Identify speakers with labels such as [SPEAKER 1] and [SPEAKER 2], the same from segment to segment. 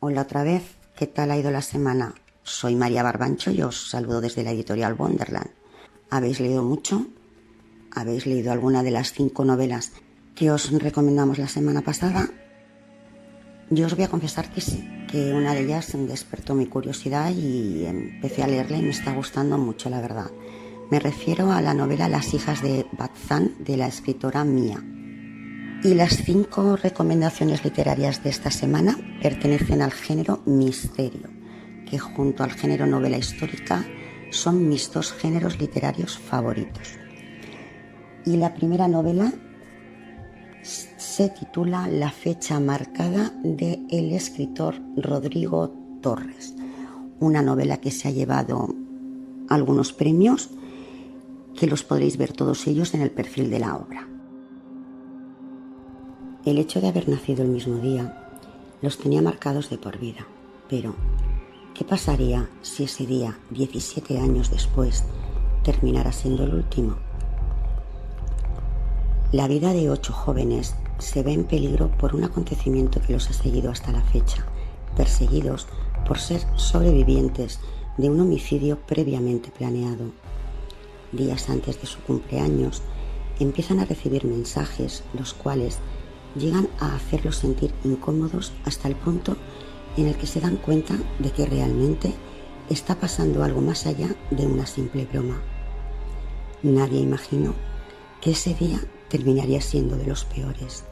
[SPEAKER 1] Hola otra vez, ¿qué tal ha ido la semana? Soy María Barbancho y os saludo desde la editorial Wonderland. ¿Habéis leído mucho? ¿Habéis leído alguna de las 5 novelas que os recomendamos la semana pasada? Yo os voy a confesar que sí, que una de ellas despertó mi curiosidad y empecé a leerla y me está gustando mucho, la verdad. Me refiero a la novela Las hijas de Bazán, de la escritora Mía. Y las 5 recomendaciones literarias de esta semana pertenecen al género misterio, que junto al género novela histórica son mis 2 géneros literarios favoritos. Y la primera novela se titula La fecha marcada, de el escritor Rodrigo Torres, una novela que se ha llevado algunos premios, que los podréis ver todos ellos en el perfil de la obra. El hecho de haber nacido el mismo día los tenía marcados de por vida, pero ¿qué pasaría si ese día, 17 años después, terminara siendo el último? La vida de 8 jóvenes se ve en peligro por un acontecimiento que los ha seguido hasta la fecha, perseguidos por ser sobrevivientes de un homicidio previamente planeado. Días antes de su cumpleaños, empiezan a recibir mensajes, los cuales llegan a hacerlos sentir incómodos hasta el punto en el que se dan cuenta de que realmente está pasando algo más allá de una simple broma. Nadie imaginó que ese día terminaría siendo de los peores.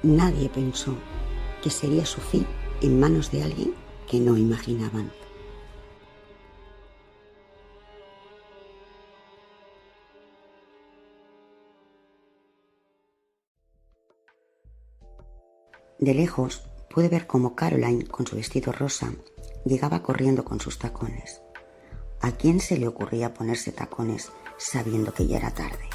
[SPEAKER 1] Nadie pensó que sería su fin en manos de alguien que no imaginaban. De lejos pude ver cómo Caroline, con su vestido rosa, llegaba corriendo con sus tacones. ¿A quién se le ocurría ponerse tacones sabiendo que ya era tarde?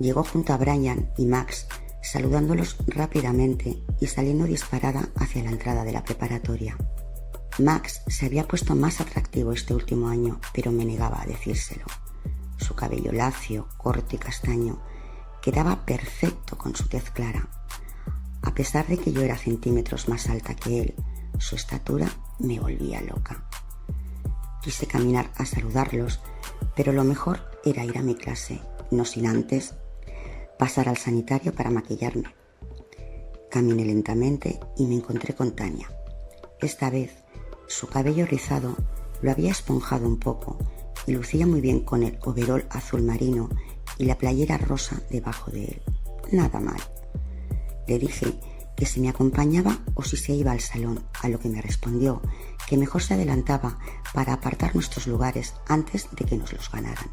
[SPEAKER 1] Llegó junto a Brian y Max, saludándolos rápidamente y saliendo disparada hacia la entrada de la preparatoria. Max se había puesto más atractivo este último año, pero me negaba a decírselo. Su cabello lacio, corto y castaño quedaba perfecto con su tez clara. A pesar de que yo era centímetros más alta que él, su estatura me volvía loca. Quise caminar a saludarlos, pero lo mejor era ir a mi clase, no sin antes pasar al sanitario para maquillarme. Caminé lentamente y me encontré con Tania. Esta vez, su cabello rizado lo había esponjado un poco y lucía muy bien con el overol azul marino y la playera rosa debajo de él. Nada mal. Le dije que si me acompañaba o si se iba al salón, a lo que me respondió que mejor se adelantaba para apartar nuestros lugares antes de que nos los ganaran.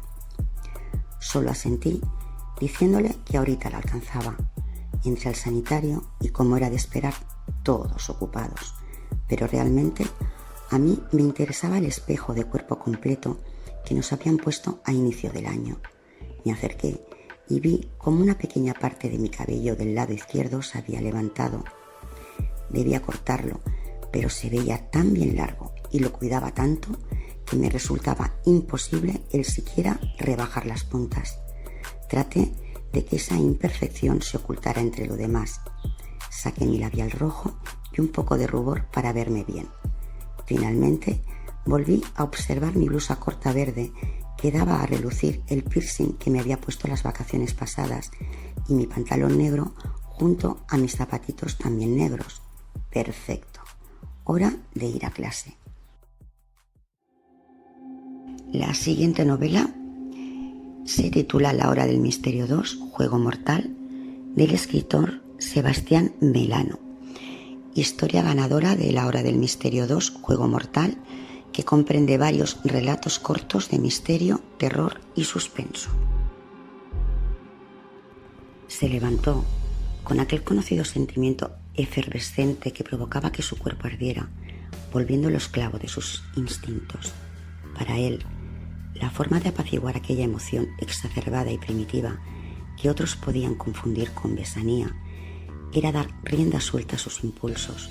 [SPEAKER 1] Solo asentí, diciéndole que ahorita la alcanzaba. Entré al sanitario y, como era de esperar, todos ocupados. Pero realmente a mí me interesaba el espejo de cuerpo completo que nos habían puesto a inicio del año. Me acerqué y vi como una pequeña parte de mi cabello del lado izquierdo se había levantado. Debía cortarlo, pero se veía tan bien largo y lo cuidaba tanto que me resultaba imposible el siquiera rebajar las puntas. Traté de que esa imperfección se ocultara entre lo demás. Saqué mi labial rojo y un poco de rubor para verme bien. Finalmente volví a observar mi blusa corta verde que daba a relucir el piercing que me había puesto las vacaciones pasadas y mi pantalón negro junto a mis zapatitos también negros. Perfecto. Hora de ir a clase. La siguiente novela se titula La hora del misterio 2, Juego mortal, del escritor Sebastián Melano. Historia ganadora de La hora del misterio 2, Juego mortal, que comprende varios relatos cortos de misterio, terror y suspenso. Se levantó con aquel conocido sentimiento efervescente que provocaba que su cuerpo ardiera, volviéndolo esclavo de sus instintos. Para él, la forma de apaciguar aquella emoción exacerbada y primitiva que otros podían confundir con besanía era dar rienda suelta a sus impulsos.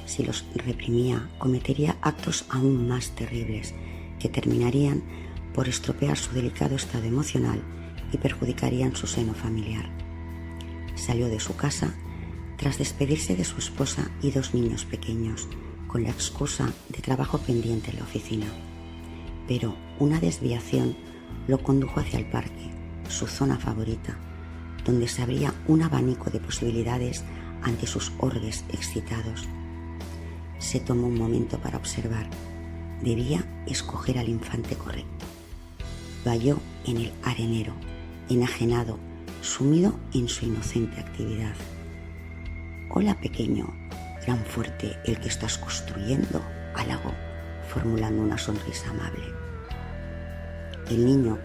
[SPEAKER 1] Si los reprimía, cometería actos aún más terribles que terminarían por estropear su delicado estado emocional y perjudicarían su seno familiar. Salió de su casa tras despedirse de su esposa y 2 niños pequeños, con la excusa de trabajo pendiente en la oficina. Pero una desviación lo condujo hacia el parque, su zona favorita, donde se abría un abanico de posibilidades ante sus orbes excitados. Se tomó un momento para observar. Debía escoger al infante correcto. Lo halló en el arenero, enajenado, sumido en su inocente actividad. «Hola, pequeño, gran fuerte el que estás construyendo», halagó, formulando una sonrisa amable. El niño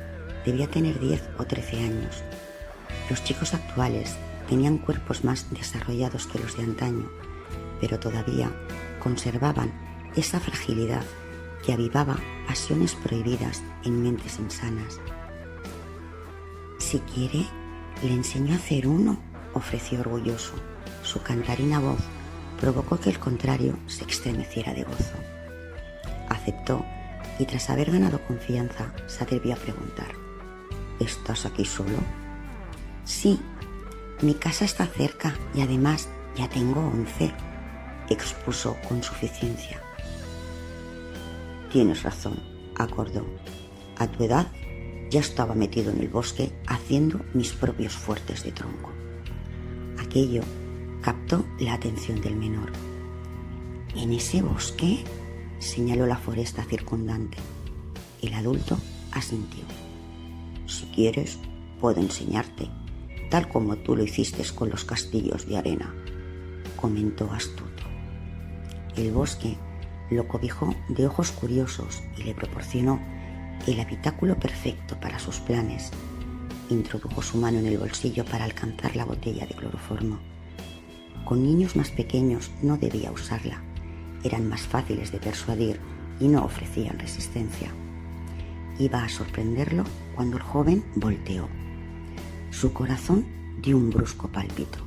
[SPEAKER 1] debía tener 10 o 13 años. Los chicos actuales tenían cuerpos más desarrollados que los de antaño, pero todavía conservaban esa fragilidad que avivaba pasiones prohibidas en mentes insanas. «Si quiere, le enseño a hacer uno», ofreció orgulloso. Su cantarina voz provocó que el contrario se estremeciera de gozo. Aceptó y tras haber ganado confianza se atrevió a preguntar: «¿Estás aquí solo?» «Sí, mi casa está cerca y además ya tengo 11», expuso con suficiencia. «Tienes razón», acordó. «A tu edad ya estaba metido en el bosque haciendo mis propios fuertes de tronco». Aquello captó la atención del menor. «¿En ese bosque?», señaló la foresta circundante. El adulto asintió. «Si quieres, puedo enseñarte, tal como tú lo hiciste con los castillos de arena», comentó astuto. El bosque lo cobijó de ojos curiosos y le proporcionó el habitáculo perfecto para sus planes. Introdujo su mano en el bolsillo para alcanzar la botella de cloroformo. Con niños más pequeños no debía usarla. Eran más fáciles de persuadir y no ofrecían resistencia. Iba a sorprenderlo cuando el joven volteó. Su corazón dio un brusco pálpito.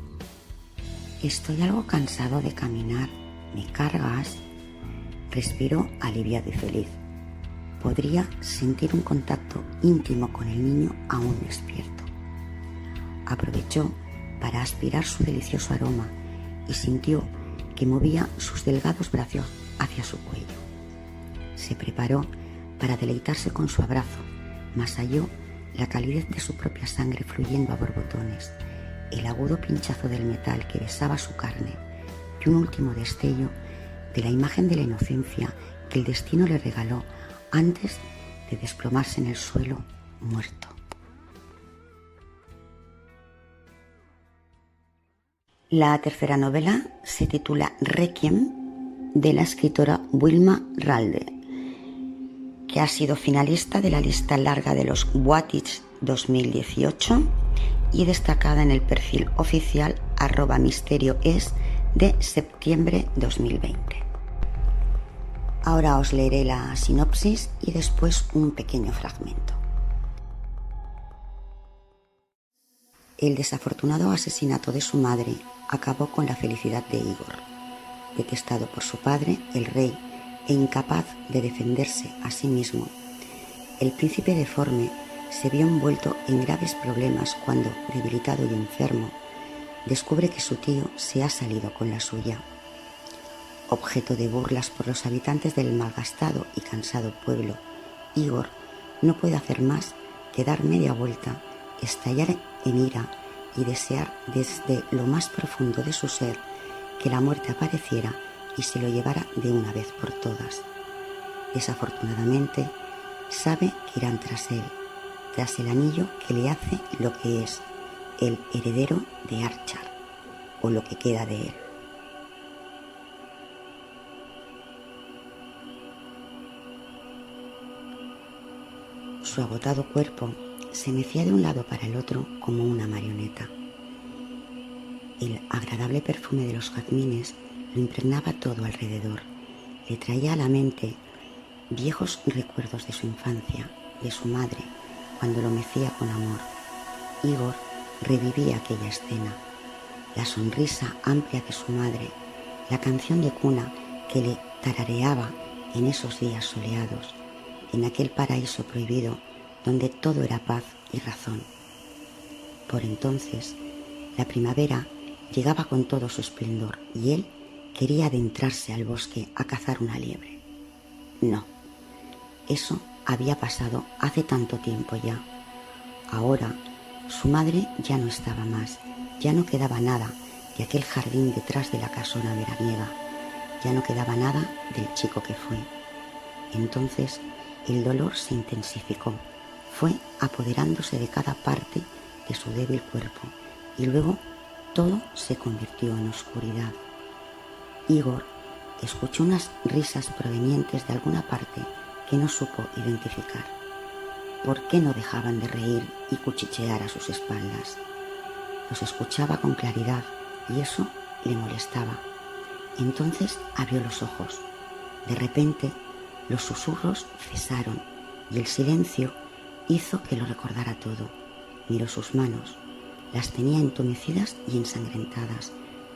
[SPEAKER 1] «Estoy algo cansado de caminar. ¿Me cargas?», respiró aliviado y feliz. Podría sentir un contacto íntimo con el niño aún despierto. Aprovechó para aspirar su delicioso aroma y sintió que movía sus delgados brazos hacia su cuello. Se preparó para deleitarse con su abrazo, mas halló la calidez de su propia sangre fluyendo a borbotones, el agudo pinchazo del metal que besaba su carne y un último destello de la imagen de la inocencia que el destino le regaló antes de desplomarse en el suelo muerto. La tercera novela se titula Requiem, de la escritora Wilma Ralde, que ha sido finalista de la lista larga de los Boatiz 2018 y destacada en el perfil oficial @misterioes de septiembre 2020. Ahora os leeré la sinopsis y después un pequeño fragmento. El desafortunado asesinato de su madre acabó con la felicidad de Igor. Detestado por su padre, el rey, e incapaz de defenderse a sí mismo, el príncipe deforme se vio envuelto en graves problemas cuando, debilitado y enfermo, descubre que su tío se ha salido con la suya. Objeto de burlas por los habitantes del malgastado y cansado pueblo, Igor no puede hacer más que dar media vuelta, estallar en ira y desear desde lo más profundo de su ser que la muerte apareciera y se lo llevara de una vez por todas. Desafortunadamente, sabe que irán tras él, tras el anillo que le hace lo que es, el heredero de Archar, o lo que queda de él. Su agotado cuerpo se mecía de un lado para el otro como una marioneta. El agradable perfume de los jazmines lo impregnaba todo alrededor. Le traía a la mente viejos recuerdos de su infancia, de su madre, cuando lo mecía con amor. Igor revivía aquella escena, la sonrisa amplia de su madre, la canción de cuna que le tarareaba en esos días soleados, en aquel paraíso prohibido donde todo era paz y razón. Por entonces, la primavera Llegaba con todo su esplendor y él quería adentrarse al bosque a cazar una liebre. No, eso había pasado hace tanto tiempo ya. Ahora su madre ya no estaba más, ya no quedaba nada de aquel jardín detrás de la casona veraniega, ya no quedaba nada del chico que fue. Entonces el dolor se intensificó, fue apoderándose de cada parte de su débil cuerpo y luego todo se convirtió en oscuridad. Igor escuchó unas risas provenientes de alguna parte que no supo identificar. ¿Por qué no dejaban de reír y cuchichear a sus espaldas? Los escuchaba con claridad y eso le molestaba. Entonces abrió los ojos. De repente los susurros cesaron y el silencio hizo que lo recordara todo. Miró sus manos. Las tenía entumecidas y ensangrentadas.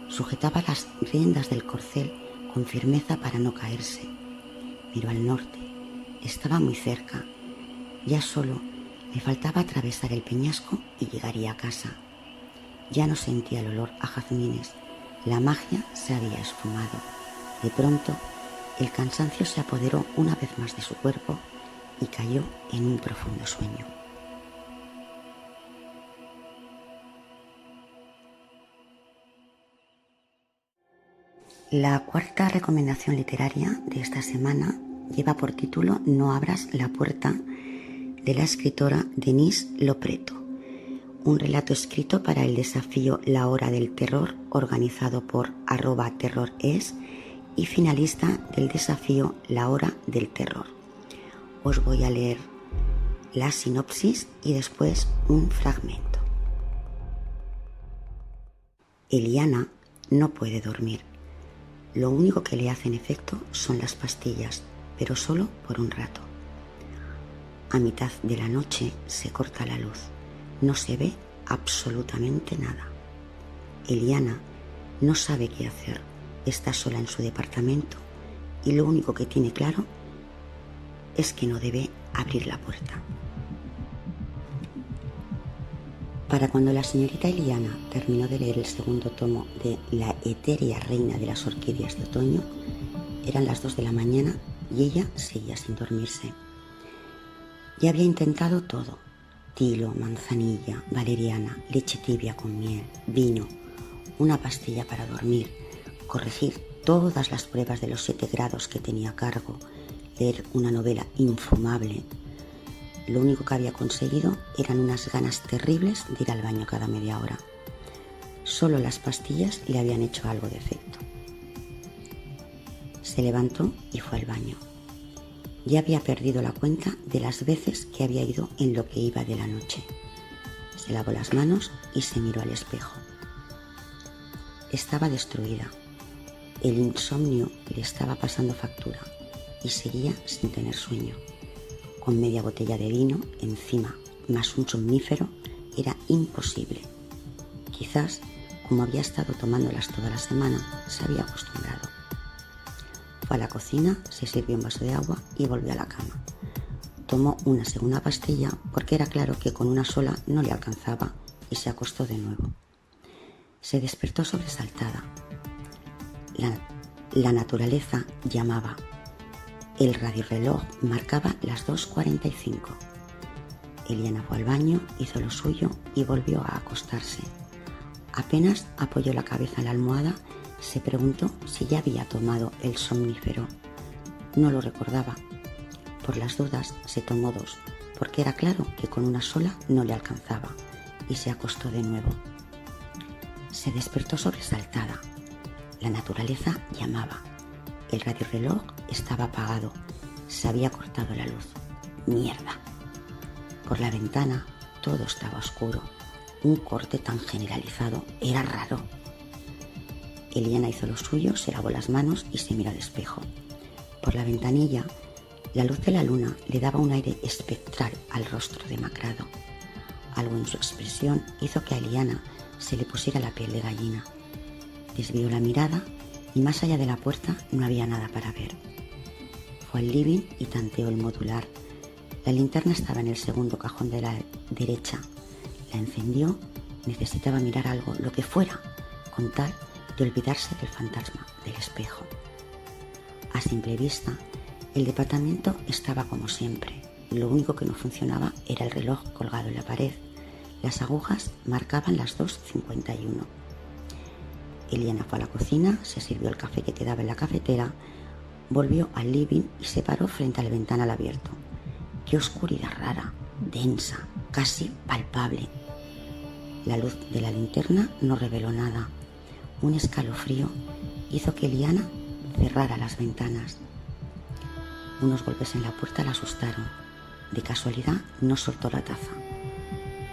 [SPEAKER 1] Sujetaba las riendas del corcel con firmeza para no caerse. Miró al norte. Estaba muy cerca. Ya solo le faltaba atravesar el peñasco y llegaría a casa. Ya no sentía el olor a jazmines. La magia se había esfumado. De pronto, el cansancio se apoderó una vez más de su cuerpo y cayó en un profundo sueño. La cuarta recomendación literaria de esta semana lleva por título No abras la puerta, de la escritora Denise Lopreto, un relato escrito para el desafío La Hora del Terror, organizado por @terrores y finalista del desafío La Hora del Terror. Os voy a leer la sinopsis y después un fragmento. Eliana no puede dormir. Lo único que le hacen efecto son las pastillas, pero solo por un rato. A mitad de la noche se corta la luz. No se ve absolutamente nada. Eliana no sabe qué hacer. Está sola en su departamento y lo único que tiene claro es que no debe abrir la puerta. Para cuando la señorita Eliana terminó de leer el segundo tomo de La etérea reina de las orquídeas de otoño, eran las 2 de la mañana y ella seguía sin dormirse. Ya había intentado todo: tilo, manzanilla, valeriana, leche tibia con miel, vino, una pastilla para dormir, corregir todas las pruebas de los 7 grados que tenía a cargo, leer una novela infumable. Lo único que había conseguido eran unas ganas terribles de ir al baño cada media hora. Solo las pastillas le habían hecho algo de efecto. Se levantó y fue al baño. Ya había perdido la cuenta de las veces que había ido en lo que iba de la noche. Se lavó las manos y se miró al espejo. Estaba destruida. El insomnio le estaba pasando factura y seguía sin tener sueño. Con media botella de vino encima, más un somnífero, era imposible. Quizás, como había estado tomándolas toda la semana, se había acostumbrado. Fue a la cocina, se sirvió un vaso de agua y volvió a la cama. Tomó una segunda pastilla porque era claro que con una sola no le alcanzaba y se acostó de nuevo. Se despertó sobresaltada. La naturaleza llamaba. El radiorreloj marcaba las 2:45. Eliana fue al baño, hizo lo suyo y volvió a acostarse. Apenas apoyó la cabeza en la almohada, se preguntó si ya había tomado el somnífero. No lo recordaba. Por las dudas se tomó 2, porque era claro que con una sola no le alcanzaba, y se acostó de nuevo. Se despertó sobresaltada. La naturaleza llamaba. El radiorreloj estaba apagado. Se había cortado la luz. ¡Mierda! Por la ventana todo estaba oscuro. Un corte tan generalizado era raro. Eliana hizo lo suyo, se lavó las manos y se miró al espejo. Por la ventanilla, la luz de la luna le daba un aire espectral al rostro demacrado. Algo en su expresión hizo que a Eliana se le pusiera la piel de gallina. Desvió la mirada y más allá de la puerta no había nada para ver. Fue al living y tanteó el modular. La linterna estaba en el segundo cajón de la derecha. La encendió, necesitaba mirar algo, lo que fuera, con tal de olvidarse del fantasma del espejo. A simple vista, el departamento estaba como siempre. Lo único que no funcionaba era el reloj colgado en la pared. Las agujas marcaban las 2:51. Eliana fue a la cocina, se sirvió el café que quedaba en la cafetera, volvió al living y se paró frente al ventanal abierto. ¡Qué oscuridad rara, densa, casi palpable! La luz de la linterna no reveló nada. Un escalofrío hizo que Eliana cerrara las ventanas. Unos golpes en la puerta la asustaron. De casualidad no soltó la taza.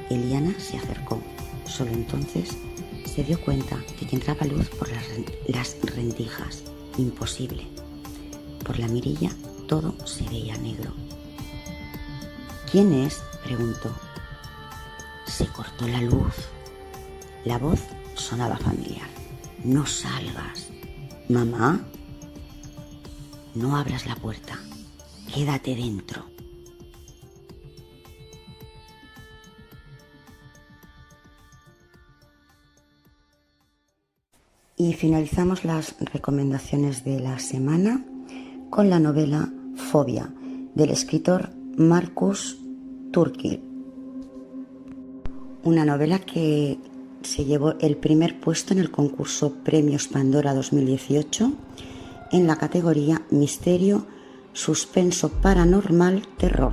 [SPEAKER 1] Eliana se acercó. Solo entonces se dio cuenta de que entraba luz por las rendijas. Imposible. Por la mirilla todo se veía negro. ¿Quién es?, preguntó. Se cortó la luz. La voz sonaba familiar. No salgas. ¿Mamá? No abras la puerta. Quédate dentro. Y finalizamos las recomendaciones de la semana con la novela Fobia, del escritor Marcus Turkil. Una novela que se llevó el primer puesto en el concurso Premios Pandora 2018 en la categoría Misterio, Suspenso Paranormal, Terror.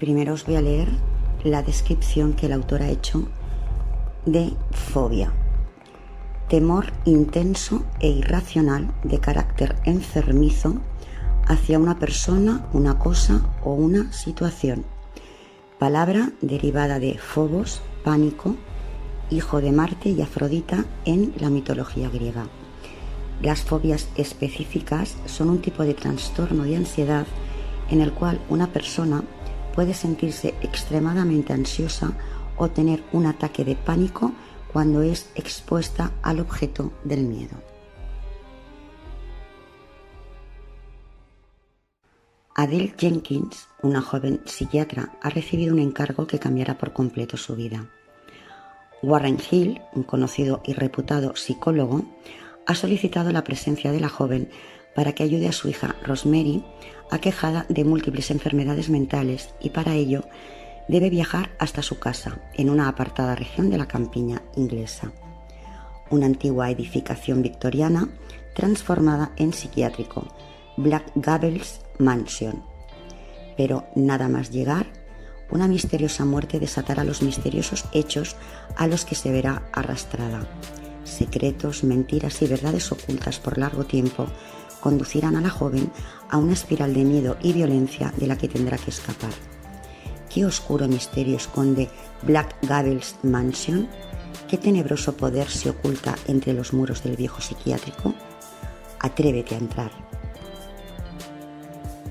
[SPEAKER 1] Primero os voy a leer la descripción que el autor ha hecho de Fobia. Temor intenso e irracional de carácter enfermizo hacia una persona, una cosa o una situación. Palabra derivada de Phobos, pánico, hijo de Marte y Afrodita en la mitología griega. Las fobias específicas son un tipo de trastorno de ansiedad en el cual una persona puede sentirse extremadamente ansiosa o tener un ataque de pánico cuando es expuesta al objeto del miedo. Adele Jenkins, una joven psiquiatra, ha recibido un encargo que cambiará por completo su vida. Warren Hill, un conocido y reputado psicólogo, ha solicitado la presencia de la joven para que ayude a su hija Rosemary, aquejada de múltiples enfermedades mentales, y para ello debe viajar hasta su casa, en una apartada región de la campiña inglesa. Una antigua edificación victoriana transformada en psiquiátrico, Black Gables Mansion. Pero nada más llegar, una misteriosa muerte desatará los misteriosos hechos a los que se verá arrastrada. Secretos, mentiras y verdades ocultas por largo tiempo conducirán a la joven a una espiral de miedo y violencia de la que tendrá que escapar. ¿Qué oscuro misterio esconde Black Gables Mansion? ¿Qué tenebroso poder se oculta entre los muros del viejo psiquiátrico? Atrévete a entrar.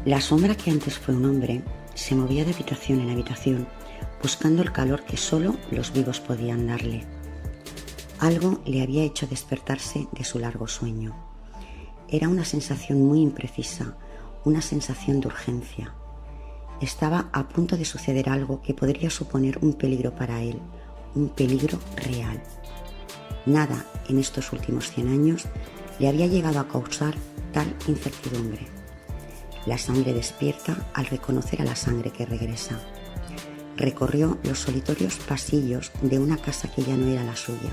[SPEAKER 1] La sombra que antes fue un hombre se movía de habitación en habitación, buscando el calor que solo los vivos podían darle. Algo le había hecho despertarse de su largo sueño. Era una sensación muy imprecisa, una sensación de urgencia. Estaba a punto de suceder algo que podría suponer un peligro para él, un peligro real. Nada en estos últimos 100 años le había llegado a causar tal incertidumbre. La sangre despierta al reconocer a la sangre que regresa. Recorrió los solitarios pasillos de una casa que ya no era la suya,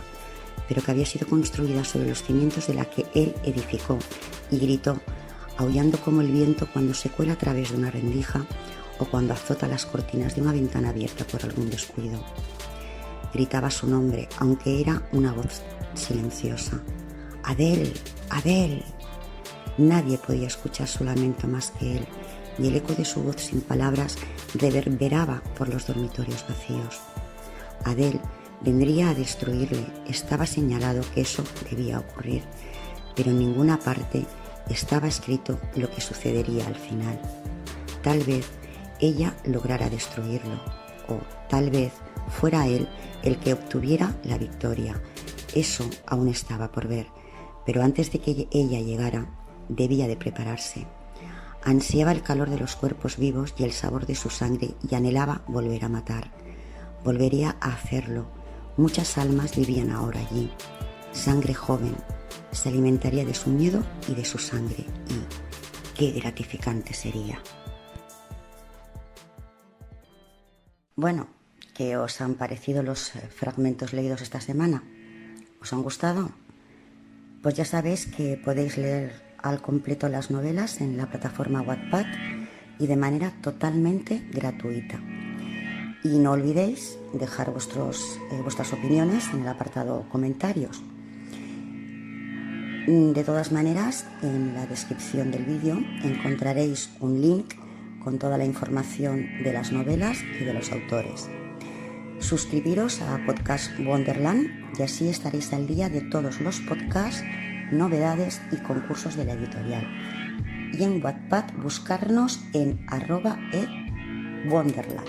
[SPEAKER 1] pero que había sido construida sobre los cimientos de la que él edificó, y gritó, aullando como el viento cuando se cuela a través de una rendija o cuando azota las cortinas de una ventana abierta por algún descuido. Gritaba su nombre, aunque era una voz silenciosa. ¡Adele! ¡Adele! Nadie podía escuchar su lamento más que él, y el eco de su voz sin palabras reverberaba por los dormitorios vacíos. Adele vendría a destruirle, estaba señalado que eso debía ocurrir, pero en ninguna parte estaba escrito lo que sucedería al final. Tal vez ella lograra destruirlo, o tal vez fuera él el que obtuviera la victoria. Eso aún estaba por ver, pero antes de que ella llegara, debía de prepararse. Ansiaba el calor de los cuerpos vivos y el sabor de su sangre y anhelaba volver a matar. Volvería a hacerlo. Muchas almas vivían ahora allí. Sangre joven se alimentaría de su miedo y de su sangre, y qué gratificante sería. Bueno, ¿qué os han parecido los fragmentos leídos esta semana? ¿Os han gustado? Pues ya sabéis que podéis leer al completo las novelas en la plataforma Wattpad y de manera totalmente gratuita. Y no olvidéis dejar vuestras opiniones en el apartado comentarios. De todas maneras, en la descripción del vídeo encontraréis un link con toda la información de las novelas y de los autores. Suscribiros a Podcast Wonderland y así estaréis al día de todos los podcasts, novedades y concursos de la editorial. Y en Wattpad buscarnos en @edwonderland.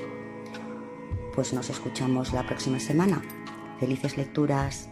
[SPEAKER 1] Pues nos escuchamos la próxima semana. ¡Felices lecturas!